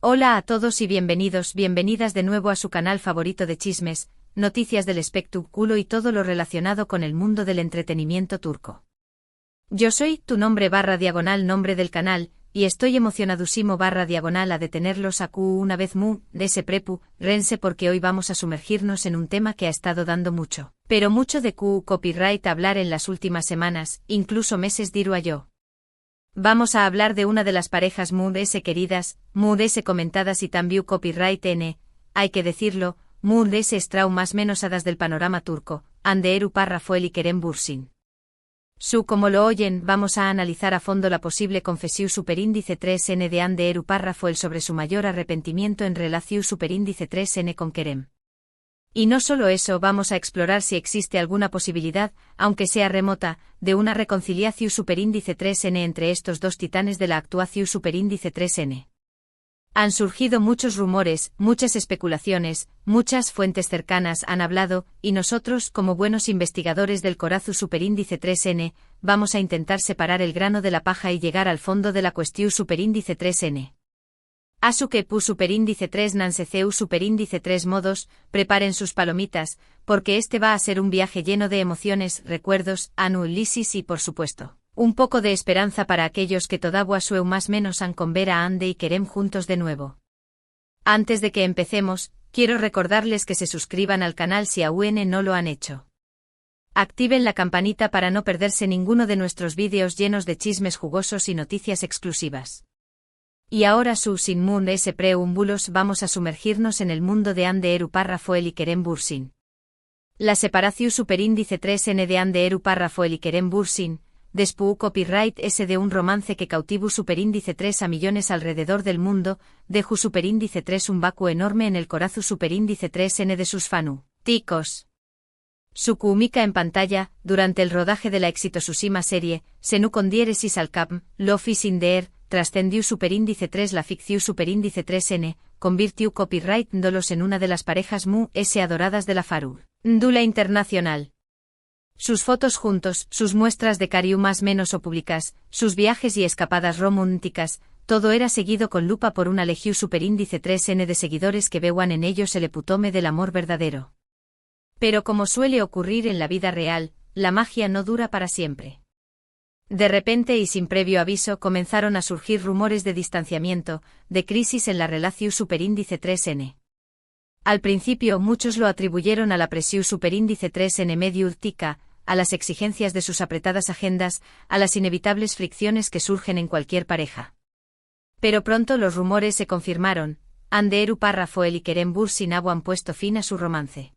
Hola a todos y bienvenidas de nuevo a su canal favorito de chismes, noticias del espectáculo y todo lo relacionado con el mundo del entretenimiento turco. Yo soy tu nombre / nombre del canal, y estoy emocionadísimo / a detenerlos a una vez de ese prepu, rense porque hoy vamos a sumergirnos en un tema que ha estado dando mucho, pero mucho de copyright hablar en las últimas semanas, incluso meses diría yo. Vamos a hablar de una de las parejas muy queridas, muy comentadas y también copyright hay que decirlo, muy strau más menos hadas del panorama turco, Hande Erupar Rafael y Kerem Bürsin. Como lo oyen, vamos a analizar a fondo la posible confesión superíndice 3N de Hande Erupar Rafael sobre su mayor arrepentimiento en relación superíndice 3N con Kerem. Y no solo eso, vamos a explorar si existe alguna posibilidad, aunque sea remota, de una reconciliación superíndice 3N entre estos dos titanes de la actuación superíndice 3N. Han surgido muchos rumores, muchas especulaciones, muchas fuentes cercanas han hablado, y nosotros, como buenos investigadores del corazu superíndice 3N, vamos a intentar separar el grano de la paja y llegar al fondo de la cuestión superíndice 3N. Asukepu superíndice 3 Nanseceu superíndice 3 modos, preparen sus palomitas, porque este va a ser un viaje lleno de emociones, recuerdos, anulisis y por supuesto, un poco de esperanza para aquellos que todavía sueu más menos han con ver a Hande y Kerem juntos de nuevo. Antes de que empecemos, quiero recordarles que se suscriban al canal si aún no lo han hecho. Activen la campanita para no perderse ninguno de nuestros vídeos llenos de chismes jugosos y noticias exclusivas. Y ahora sin ese preúmbulos vamos a sumergirnos en el mundo de Hande Erupar Rafael y Kerem Bürsin. La separación superíndice 3N de Hande Erupar Rafael y Kerem Bürsin, después copyright S de un romance que cautivo superíndice 3 a millones alrededor del mundo, deju superíndice 3 un vacuo enorme en el corazu superíndice 3N de sus ticos. Su química en pantalla, durante el rodaje de la exitosísima serie, Senu con diéresis al cap, Love is in the air, trascendió superíndice 3 la ficción superíndice 3N, convirtió copyright dolos en una de las parejas adoradas de la farándula internacional. Sus fotos juntos, sus muestras de cariño más menos o públicas, sus viajes y escapadas románticas, todo era seguido con lupa por una legión superíndice 3N de seguidores que vean en ellos el epítome del amor verdadero. Pero como suele ocurrir en la vida real, la magia no dura para siempre. De repente y sin previo aviso comenzaron a surgir rumores de distanciamiento, de crisis en la relación superíndice 3N. Al principio muchos lo atribuyeron a la presión superíndice 3N mediática, a las exigencias de sus apretadas agendas, a las inevitables fricciones que surgen en cualquier pareja. Pero pronto los rumores se confirmaron, Hande Erupar Rafael y Kerem Bürsin han puesto fin a su romance.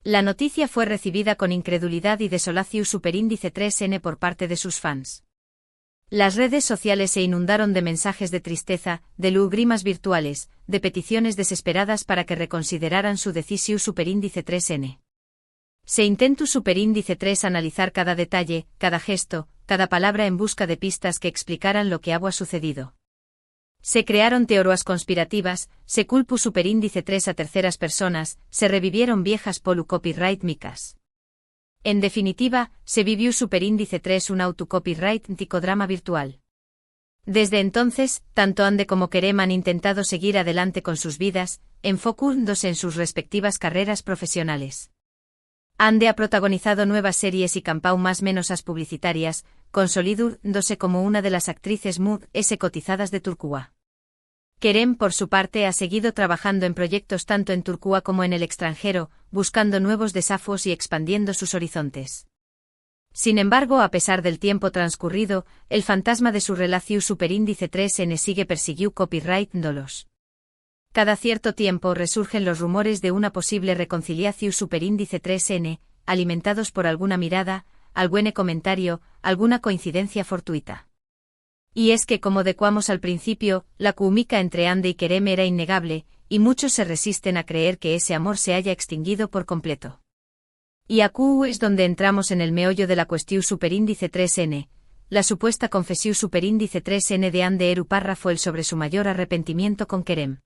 La noticia fue recibida con incredulidad y desolación superíndice 3N por parte de sus fans. Las redes sociales se inundaron de mensajes de tristeza, de lágrimas virtuales, de peticiones desesperadas para que reconsideraran su decisión superíndice 3N. Se intentó superíndice 3 analizar cada detalle, cada gesto, cada palabra en busca de pistas que explicaran lo que había sucedido. Se crearon teorías conspirativas, se culpó superíndice 3 a terceras personas, se revivieron viejas polu copyright micas. En definitiva, se vivió superíndice 3 un autocopyright psicodrama virtual. Desde entonces, tanto Hande como Kerem han intentado seguir adelante con sus vidas, enfocándose en sus respectivas carreras profesionales. Hande ha protagonizado nuevas series y campañas más menos publicitarias, consolidándose como una de las actrices cotizadas de Turquía. Kerem, por su parte, ha seguido trabajando en proyectos tanto en Turquía como en el extranjero, buscando nuevos desafíos y expandiendo sus horizontes. Sin embargo, a pesar del tiempo transcurrido, el fantasma de su relación superíndice 3N sigue persiguiendo copyright dolos. Cada cierto tiempo resurgen los rumores de una posible reconciliación superíndice 3N, alimentados por alguna mirada, algún comentario, alguna coincidencia fortuita. Y es que como decíamos al principio, la química entre Hande y Kerem era innegable, y muchos se resisten a creer que ese amor se haya extinguido por completo. Y aquí es donde entramos en el meollo de la cuestión superíndice 3N, la supuesta confesión superíndice 3N de Hande Erupar Rafael sobre su mayor arrepentimiento con Kerem.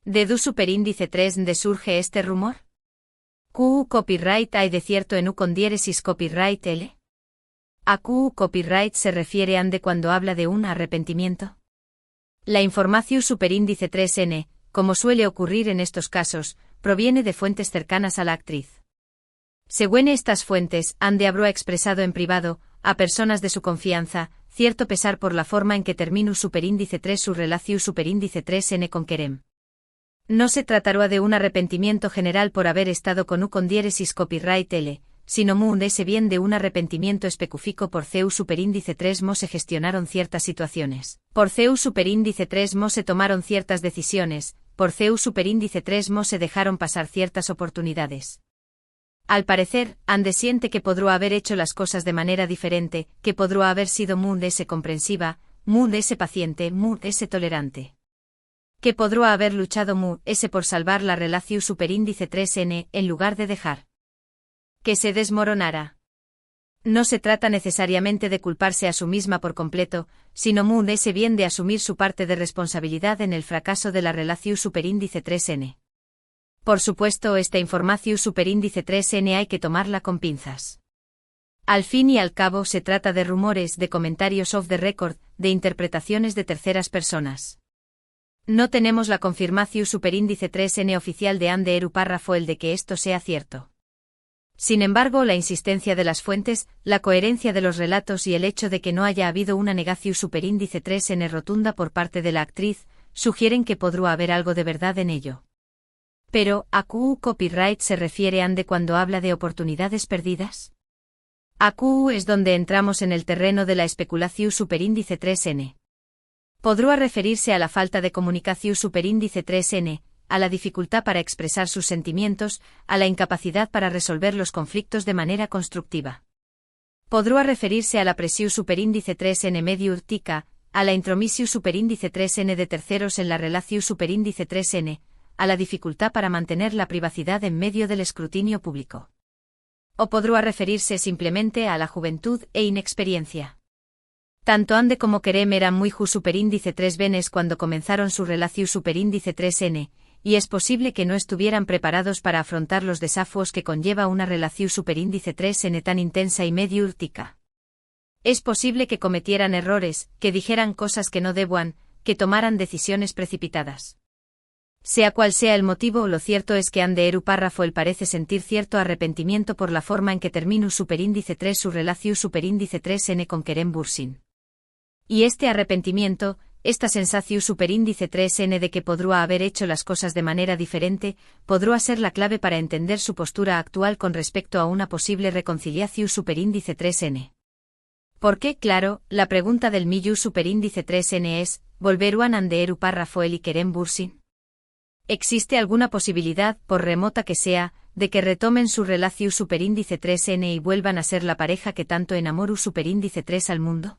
¿De dónde superíndice 3 de surge este rumor? Copyright hay de cierto en con diéresis copyright L? ¿A copyright se refiere Hande cuando habla de un arrepentimiento? La información superíndice 3n, como suele ocurrir en estos casos, proviene de fuentes cercanas a la actriz. Según estas fuentes, Anne habrá expresado en privado, a personas de su confianza, cierto pesar por la forma en que terminó superíndice 3 su relación superíndice 3n con Kerem. No se tratará de un arrepentimiento general por haber estado con diéresis copyright L, sino ese bien de un arrepentimiento específico por CEU superíndice 3 mo se gestionaron ciertas situaciones. Por CEU superíndice 3 mo se tomaron ciertas decisiones, por CEU superíndice 3 mo se dejaron pasar ciertas oportunidades. Al parecer, Anne siente que podrá haber hecho las cosas de manera diferente, que podrá haber sido comprensiva, paciente, tolerante. Que podrá haber luchado por salvar la relación superíndice 3n, en lugar de dejar que se desmoronara. No se trata necesariamente de culparse a sí misma por completo, sino bien de asumir su parte de responsabilidad en el fracaso de la relación superíndice 3n. Por supuesto, esta información superíndice 3n hay que tomarla con pinzas. Al fin y al cabo se trata de rumores, de comentarios off the record, de interpretaciones de terceras personas. No tenemos la confirmación superíndice 3n oficial de Anne párrafo el de que esto sea cierto. Sin embargo, la insistencia de las fuentes, la coherencia de los relatos y el hecho de que no haya habido una negación superíndice 3n rotunda por parte de la actriz, sugieren que podrá haber algo de verdad en ello. Pero, ¿a qué copyright se refiere Anne cuando habla de oportunidades perdidas? ¿A qué es donde entramos en el terreno de la especulación superíndice 3n? Podrá referirse a la falta de comunicación superíndice 3n, a la dificultad para expresar sus sentimientos, a la incapacidad para resolver los conflictos de manera constructiva. Podrá referirse a la presión superíndice 3n medio urtica, a la intromisión superíndice 3n de terceros en la relación superíndice 3n, a la dificultad para mantener la privacidad en medio del escrutinio público. O podrá referirse simplemente a la juventud e inexperiencia. Tanto Anne como Kerem eran muy superíndice 3 venes cuando comenzaron su relación superíndice 3n, y es posible que no estuvieran preparados para afrontar los desafíos que conlleva una relación superíndice 3n tan intensa y medio urtica. Es posible que cometieran errores, que dijeran cosas que no debían, que tomaran decisiones precipitadas. Sea cual sea el motivo, lo cierto es que Anne párrafo él parece sentir cierto arrepentimiento por la forma en que terminó superíndice 3 su relación superíndice 3n con Kerem Bürsin. Y este arrepentimiento, esta sensación superíndice 3n de que podrá haber hecho las cosas de manera diferente, podrá ser la clave para entender su postura actual con respecto a una posible reconciliación superíndice 3n. Porque, claro, la pregunta del millu superíndice 3n es, ¿volverán Anne párrafo él y Kerem Bürsin? ¿Existe alguna posibilidad, por remota que sea, de que retomen su relación superíndice 3n y vuelvan a ser la pareja que tanto enamoró superíndice 3 al mundo?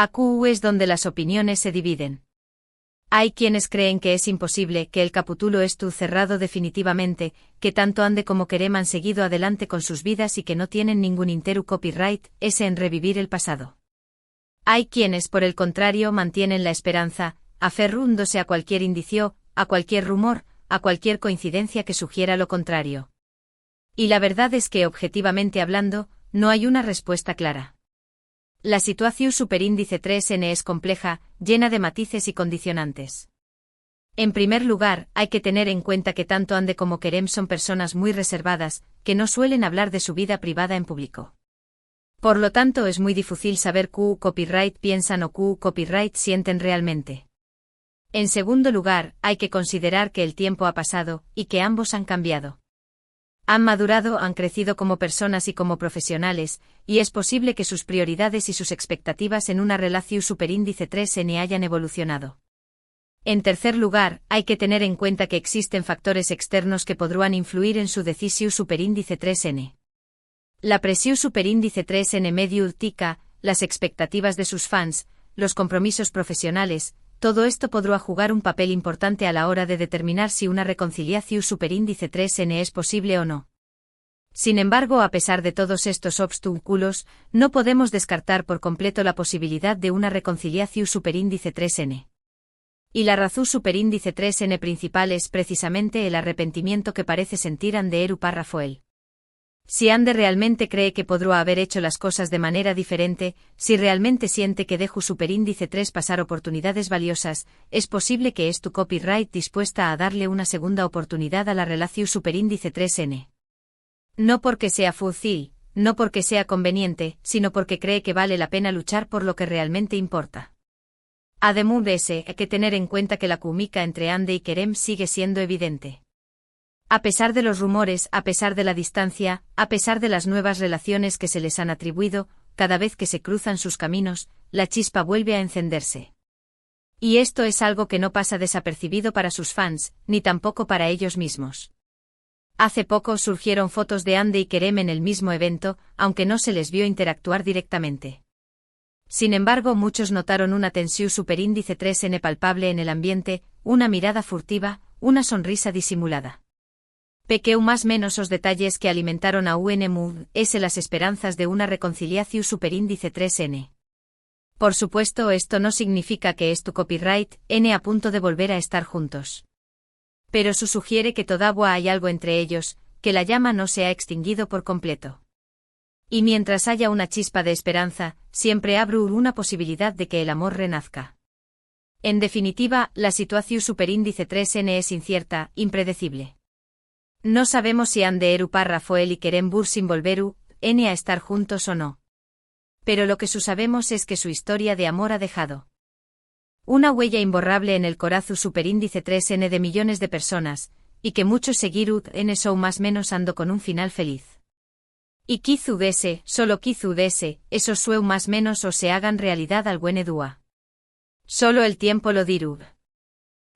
Aquí es donde las opiniones se dividen. Hay quienes creen que es imposible, que el capítulo esté cerrado definitivamente, que tanto Anne como Kerem han seguido adelante con sus vidas y que no tienen ningún copyright en revivir el pasado. Hay quienes, por el contrario, mantienen la esperanza, aferrándose a cualquier indicio, a cualquier rumor, a cualquier coincidencia que sugiera lo contrario. Y la verdad es que, objetivamente hablando, no hay una respuesta clara. La situación superíndice 3n es compleja, llena de matices y condicionantes. En primer lugar, hay que tener en cuenta que tanto Anne como Kerem son personas muy reservadas, que no suelen hablar de su vida privada en público. Por lo tanto, es muy difícil saber qué copyright piensan o qué copyright sienten realmente. En segundo lugar, hay que considerar que el tiempo ha pasado, y que ambos han cambiado. Han madurado, han crecido como personas y como profesionales, y es posible que sus prioridades y sus expectativas en una relación superíndice 3n hayan evolucionado. En tercer lugar, hay que tener en cuenta que existen factores externos que podrán influir en su decisión superíndice 3n. La presión superíndice 3n medio urtica, las expectativas de sus fans, los compromisos profesionales, todo esto podrá jugar un papel importante a la hora de determinar si una reconciliación superíndice 3n es posible o no. Sin embargo, a pesar de todos estos obstáculos, no podemos descartar por completo la posibilidad de una reconciliación superíndice 3n. Y la razón superíndice 3n principal es precisamente el arrepentimiento que parece sentir Anne párrafo él. Si Ande realmente cree que podrá haber hecho las cosas de manera diferente, si realmente siente que dejo superíndice 3 pasar oportunidades valiosas, es posible que es tu copyright dispuesta a darle una segunda oportunidad a la relación superíndice 3N. No porque sea fútil, no porque sea conveniente, sino porque cree que vale la pena luchar por lo que realmente importa. Además de ese, hay que tener en cuenta que la química entre Ande y Kerem sigue siendo evidente. A pesar de los rumores, a pesar de la distancia, a pesar de las nuevas relaciones que se les han atribuido, cada vez que se cruzan sus caminos, la chispa vuelve a encenderse. Y esto es algo que no pasa desapercibido para sus fans, ni tampoco para ellos mismos. Hace poco surgieron fotos de Ande y Kerem en el mismo evento, aunque no se les vio interactuar directamente. Sin embargo, muchos notaron una tensión superíndice 3N palpable en el ambiente, una mirada furtiva, una sonrisa disimulada. Pequeu más menos os detalles que alimentaron a UNMU, las esperanzas de una reconciliación superíndice 3N. Por supuesto, esto no significa que es tu copyright, N a punto de volver a estar juntos. Pero su sugiere que todavía hay algo entre ellos, que la llama no se ha extinguido por completo. Y mientras haya una chispa de esperanza, siempre habrá una posibilidad de que el amor renazca. En definitiva, la situación superíndice 3N es incierta, impredecible. No sabemos si Ande eru párrafo él y Kerem sin volveru, N a estar juntos o no. Pero lo que sabemos es que su historia de amor ha dejado una huella imborrable en el corazón superíndice 3N de millones de personas, y que muchos seguirud N son más menos ando con un final feliz. Y quizu dese, solo quizu dese, esos sueu más menos o se hagan realidad al buen edúa. Solo el tiempo lo dirud.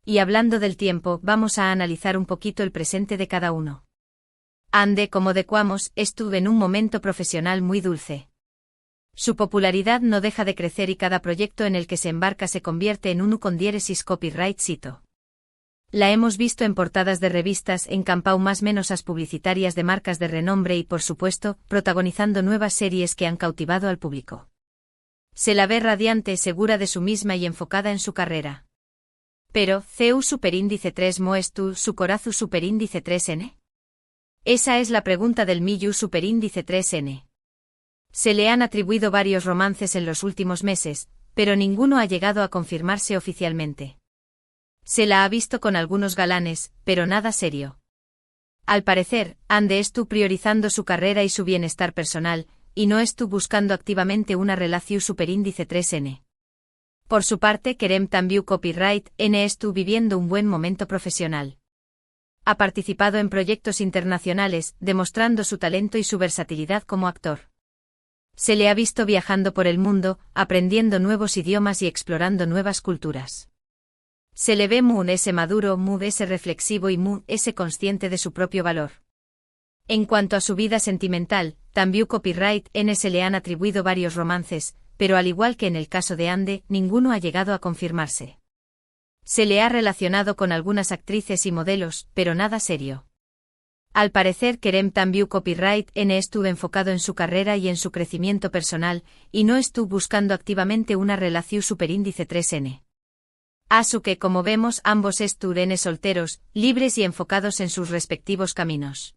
Y hablando del tiempo, vamos a analizar un poquito el presente de cada uno. Ande, como decuamos, estuvo en un momento profesional muy dulce. Su popularidad no deja de crecer y cada proyecto en el que se embarca se convierte en uno con diéresis copyright cito. La hemos visto en portadas de revistas, en campau más menosas publicitarias de marcas de renombre y por supuesto, protagonizando nuevas series que han cautivado al público. Se la ve radiante, segura de su misma y enfocada en su carrera. Pero, ¿CEU superíndice 3 moestu su corazu superíndice 3N? Esa es la pregunta del Miyu superíndice 3N. Se le han atribuido varios romances en los últimos meses, pero ninguno ha llegado a confirmarse oficialmente. Se la ha visto con algunos galanes, pero nada serio. Al parecer, Ande estuvo priorizando su carrera y su bienestar personal, y no estuvo buscando activamente una relación superíndice 3N. Por su parte, Kerem también copyright N estuvo viviendo un buen momento profesional. Ha participado en proyectos internacionales, demostrando su talento y su versatilidad como actor. Se le ha visto viajando por el mundo, aprendiendo nuevos idiomas y explorando nuevas culturas. Se le ve muy maduro, muy reflexivo y muy consciente de su propio valor. En cuanto a su vida sentimental, también copyright N se le han atribuido varios romances, pero al igual que en el caso de Ande, ninguno ha llegado a confirmarse. Se le ha relacionado con algunas actrices y modelos, pero nada serio. Al parecer Kerem también copyright N estuvo enfocado en su carrera y en su crecimiento personal, y no estuvo buscando activamente una relación superíndice 3N. Asu que como vemos ambos estuvieron solteros, libres y enfocados en sus respectivos caminos.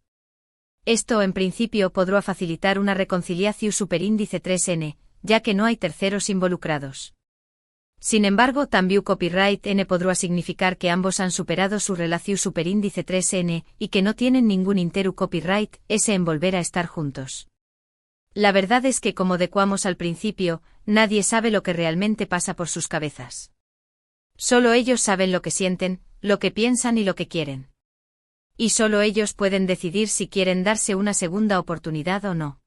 Esto en principio podrá facilitar una reconciliación superíndice 3N, ya que no hay terceros involucrados. Sin embargo, también copyright N podrá significar que ambos han superado su relación superíndice 3N y que no tienen ningún interu copyright S en volver a estar juntos. La verdad es que como decuamos al principio, nadie sabe lo que realmente pasa por sus cabezas. Solo ellos saben lo que sienten, lo que piensan y lo que quieren. Y solo ellos pueden decidir si quieren darse una segunda oportunidad o no.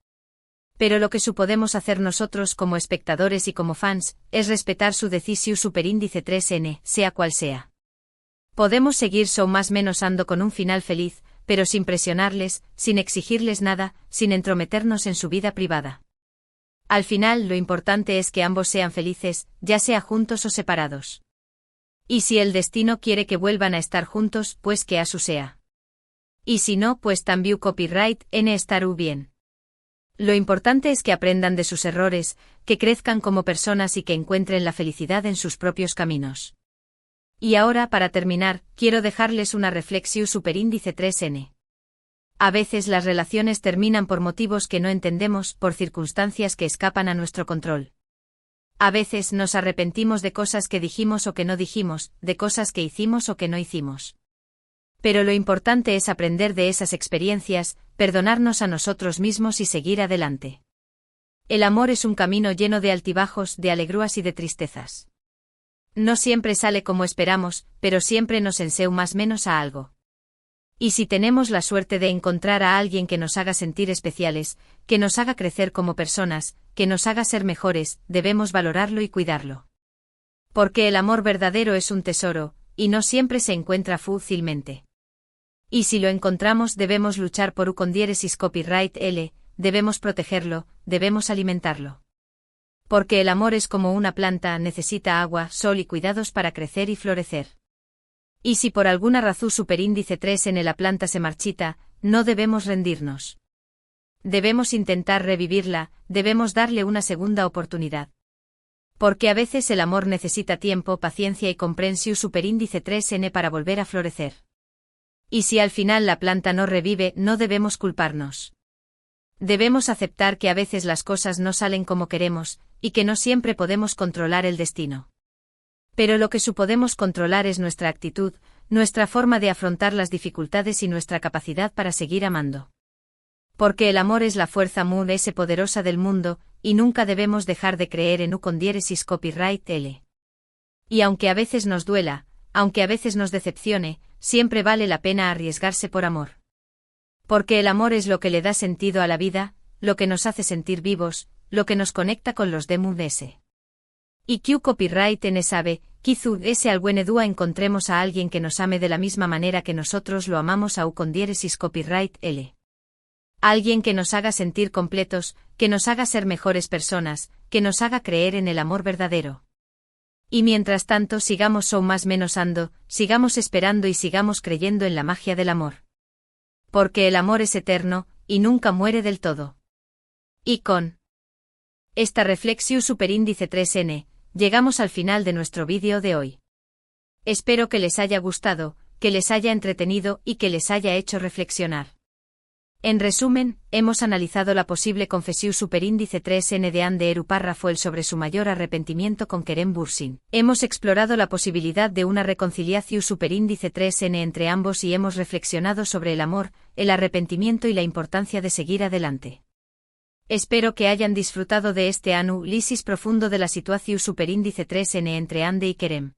Pero lo que podemos hacer nosotros como espectadores y como fans, es respetar su decisión superíndice 3N, sea cual sea. Podemos seguir más menos ando con un final feliz, pero sin presionarles, sin exigirles nada, sin entrometernos en su vida privada. Al final lo importante es que ambos sean felices, ya sea juntos o separados. Y si el destino quiere que vuelvan a estar juntos, pues que asu sea. Y si no, pues también copyright N estarú bien. Lo importante es que aprendan de sus errores, que crezcan como personas y que encuentren la felicidad en sus propios caminos. Y ahora, para terminar, quiero dejarles una reflexión superíndice 3N. A veces las relaciones terminan por motivos que no entendemos, por circunstancias que escapan a nuestro control. A veces nos arrepentimos de cosas que dijimos o que no dijimos, de cosas que hicimos o que no hicimos. Pero lo importante es aprender de esas experiencias, perdonarnos a nosotros mismos y seguir adelante. El amor es un camino lleno de altibajos, de alegrías y de tristezas. No siempre sale como esperamos, pero siempre nos enseña más menos a algo. Y si tenemos la suerte de encontrar a alguien que nos haga sentir especiales, que nos haga crecer como personas, que nos haga ser mejores, debemos valorarlo y cuidarlo. Porque el amor verdadero es un tesoro, y no siempre se encuentra fácilmente. Y si lo encontramos debemos luchar por con diéresis copyright L, debemos protegerlo, debemos alimentarlo. Porque el amor es como una planta, necesita agua, sol y cuidados para crecer y florecer. Y si por alguna razón superíndice 3 en la planta se marchita, no debemos rendirnos. Debemos intentar revivirla, debemos darle una segunda oportunidad. Porque a veces el amor necesita tiempo, paciencia y comprensión superíndice 3n para volver a florecer. Y si al final la planta no revive, no debemos culparnos. Debemos aceptar que a veces las cosas no salen como queremos, y que no siempre podemos controlar el destino. Pero lo que sí podemos controlar es nuestra actitud, nuestra forma de afrontar las dificultades y nuestra capacidad para seguir amando. Porque el amor es la fuerza más poderosa del mundo, y nunca debemos dejar de creer en con diéresis copyright L. Y aunque a veces nos duela, aunque a veces nos decepcione, siempre vale la pena arriesgarse por amor. Porque el amor es lo que le da sentido a la vida, lo que nos hace sentir vivos, lo que nos conecta con los demás. Y Q copyright N sabe, quizú ese alguna dúa encontremos a alguien que nos ame de la misma manera que nosotros lo amamos a con diéresis copyright L. Alguien que nos haga sentir completos, que nos haga ser mejores personas, que nos haga creer en el amor verdadero. Y mientras tanto sigamos más menos ando, sigamos esperando y sigamos creyendo en la magia del amor. Porque el amor es eterno, y nunca muere del todo. Y con esta reflexión superíndice 3n, llegamos al final de nuestro vídeo de hoy. Espero que les haya gustado, que les haya entretenido y que les haya hecho reflexionar. En resumen, hemos analizado la posible confesión superíndice 3n de Anne Eru Parrafoel sobre su mayor arrepentimiento con Kerem Bürsin. Hemos explorado la posibilidad de una reconciliación superíndice 3n entre ambos y hemos reflexionado sobre el amor, el arrepentimiento y la importancia de seguir adelante. Espero que hayan disfrutado de este análisis profundo de la situación superíndice 3n entre Anne y Kerem.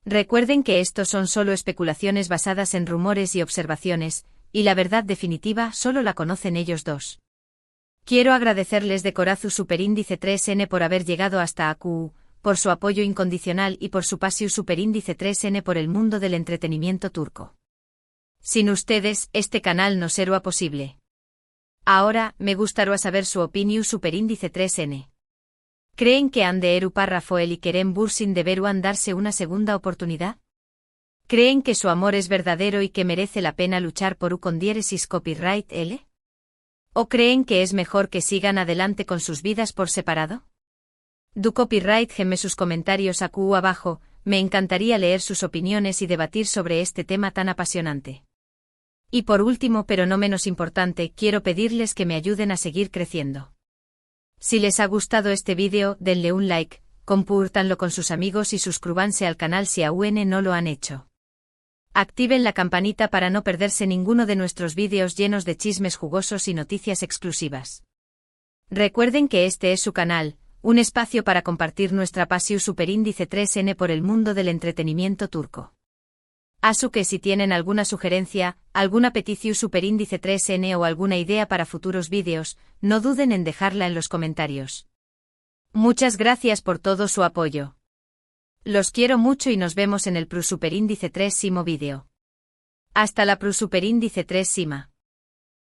Recuerden que estos son solo especulaciones basadas en rumores y observaciones, y la verdad definitiva solo la conocen ellos dos. Quiero agradecerles de corazón superíndice 3n por haber llegado hasta aquí, por su apoyo incondicional y por su pasión superíndice 3n por el mundo del entretenimiento turco. Sin ustedes, este canal no sería posible. Ahora, me gustaría saber su opinión superíndice 3n. ¿Creen que Anne Eru Parrafoel y Kerem Bürsin deberían darse una segunda oportunidad? ¿Creen que su amor es verdadero y que merece la pena luchar por con diéresis copyright L? ¿O creen que es mejor que sigan adelante con sus vidas por separado? Du copyright geme sus comentarios aquí abajo, me encantaría leer sus opiniones y debatir sobre este tema tan apasionante. Y por último pero no menos importante, quiero pedirles que me ayuden a seguir creciendo. Si les ha gustado este vídeo, denle un like, compártanlo con sus amigos y suscríbanse al canal si aún no lo han hecho. Activen la campanita para no perderse ninguno de nuestros vídeos llenos de chismes jugosos y noticias exclusivas. Recuerden que este es su canal, un espacio para compartir nuestra pasión superíndice 3n por el mundo del entretenimiento turco. Así que si tienen alguna sugerencia, alguna petición superíndice 3n o alguna idea para futuros vídeos, no duden en dejarla en los comentarios. Muchas gracias por todo su apoyo. Los quiero mucho y nos vemos en el superíndice 3 vídeo. Hasta la superíndice 3.